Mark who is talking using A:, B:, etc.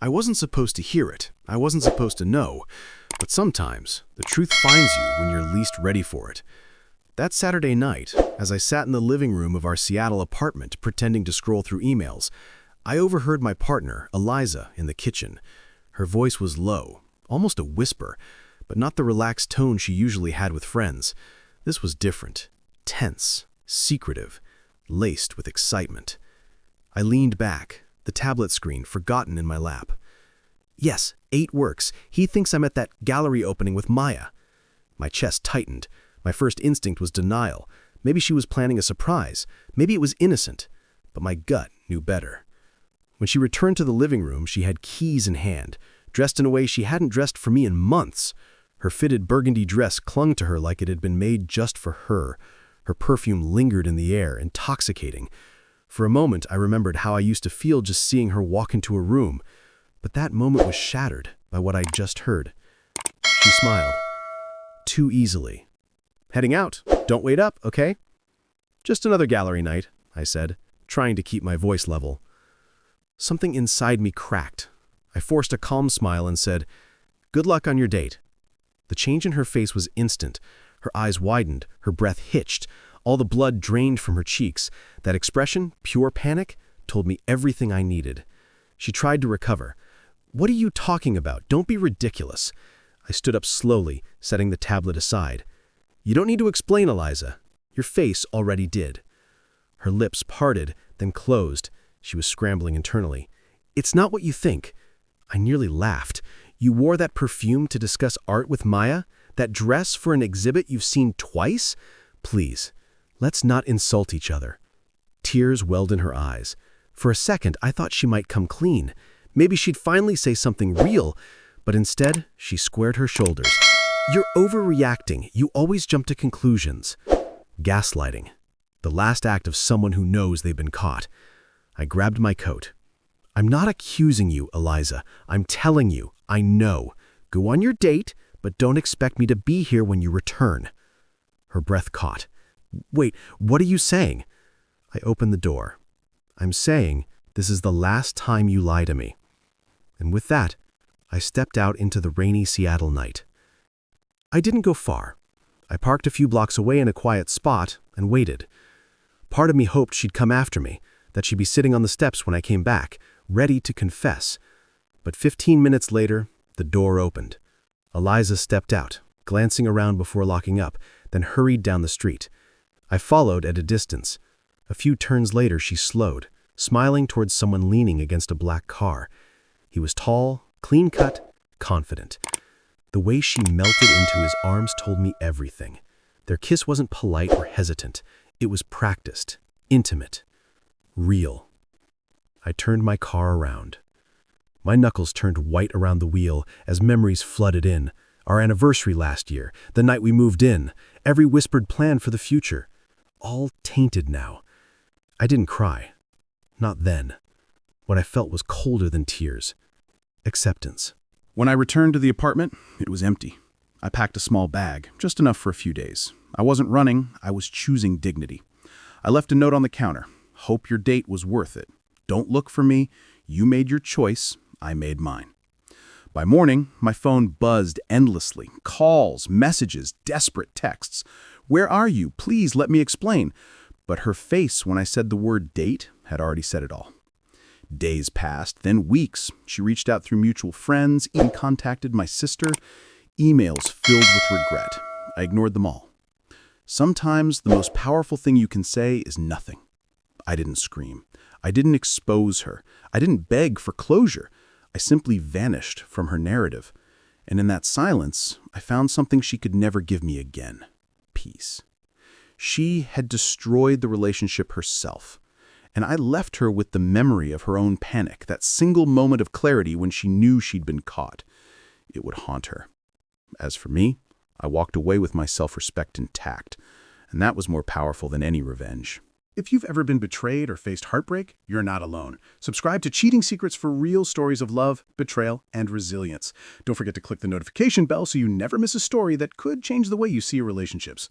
A: I wasn't supposed to hear it. I wasn't supposed to know. But sometimes, the truth finds you when you're least ready for it. That Saturday night, as I sat in the living room of our Seattle apartment pretending to scroll through emails, I overheard my partner, Eliza, in the kitchen. Her voice was low, almost a whisper, but not the relaxed tone she usually had with friends. This was different, tense, secretive, laced with excitement. I leaned back, the tablet screen forgotten in my lap. Yes, 8 works. He thinks I'm at that gallery opening with Maya. My chest tightened. My first instinct was denial. Maybe she was planning a surprise. Maybe it was innocent. But my gut knew better. When she returned to the living room, she had keys in hand, dressed in a way she hadn't dressed for me in months. Her fitted burgundy dress clung to her like it had been made just for her. Her perfume lingered in the air, intoxicating. For a moment, I remembered how I used to feel just seeing her walk into a room. But that moment was shattered by what I'd just heard. She smiled. Too easily. "Heading out. Don't wait up, okay?" "Just another gallery night," I said, trying to keep my voice level. Something inside me cracked. I forced a calm smile and said, "Good luck on your date." The change in her face was instant. Her eyes widened, her breath hitched, all the blood drained from her cheeks. That expression, pure panic, told me everything I needed. She tried to recover. "What are you talking about? Don't be ridiculous." I stood up slowly, setting the tablet aside. "You don't need to explain, Eliza. Your face already did." Her lips parted, then closed. She was scrambling internally. "It's not what you think." I nearly laughed. "You wore that perfume to discuss art with Maya? That dress for an exhibit you've seen twice? Please, let's not insult each other." Tears welled in her eyes. For a second, I thought she might come clean. Maybe she'd finally say something real, but instead, she squared her shoulders. "You're overreacting. You always jump to conclusions." Gaslighting. The last act of someone who knows they've been caught. I grabbed my coat. "I'm not accusing you, Eliza. I'm telling you, I know. Go on your date, but don't expect me to be here when you return." Her breath caught. "Wait, what are you saying?" I opened the door. "I'm saying this is the last time you lie to me." And with that, I stepped out into the rainy Seattle night. I didn't go far. I parked a few blocks away in a quiet spot and waited. Part of me hoped she'd come after me, that she'd be sitting on the steps when I came back, ready to confess. But 15 minutes later, the door opened. Eliza stepped out, glancing around before locking up, then hurried down the street. I followed at a distance. A few turns later, she slowed, smiling towards someone leaning against a black car. He was tall, clean-cut, confident. The way she melted into his arms told me everything. Their kiss wasn't polite or hesitant. It was practiced, intimate, real. I turned my car around. My knuckles turned white around the wheel as memories flooded in. Our anniversary last year, the night we moved in, every whispered plan for the future. All tainted now. I didn't cry. Not then. What I felt was colder than tears. Acceptance.
B: When I returned to the apartment, it was empty. I packed a small bag, just enough for a few days. I wasn't running, I was choosing dignity. I left a note on the counter. "Hope your date was worth it. Don't look for me. You made your choice. I made mine." By morning, my phone buzzed endlessly. Calls, messages, desperate texts. "Where are you? Please let me explain." But her face when I said the word date had already said it all. Days passed, then weeks. She reached out through mutual friends, even contacted my sister. Emails filled with regret. I ignored them all. Sometimes the most powerful thing you can say is nothing. I didn't scream. I didn't expose her. I didn't beg for closure. I simply vanished from her narrative. And in that silence, I found something she could never give me again. Peace. She had destroyed the relationship herself. And I left her with the memory of her own panic, that single moment of clarity when she knew she'd been caught. It would haunt her. As for me, I walked away with my self-respect intact, and that was more powerful than any revenge.
C: If you've ever been betrayed or faced heartbreak, you're not alone. Subscribe to Cheating Secrets for real stories of love, betrayal, and resilience. Don't forget to click the notification bell so you never miss a story that could change the way you see your relationships.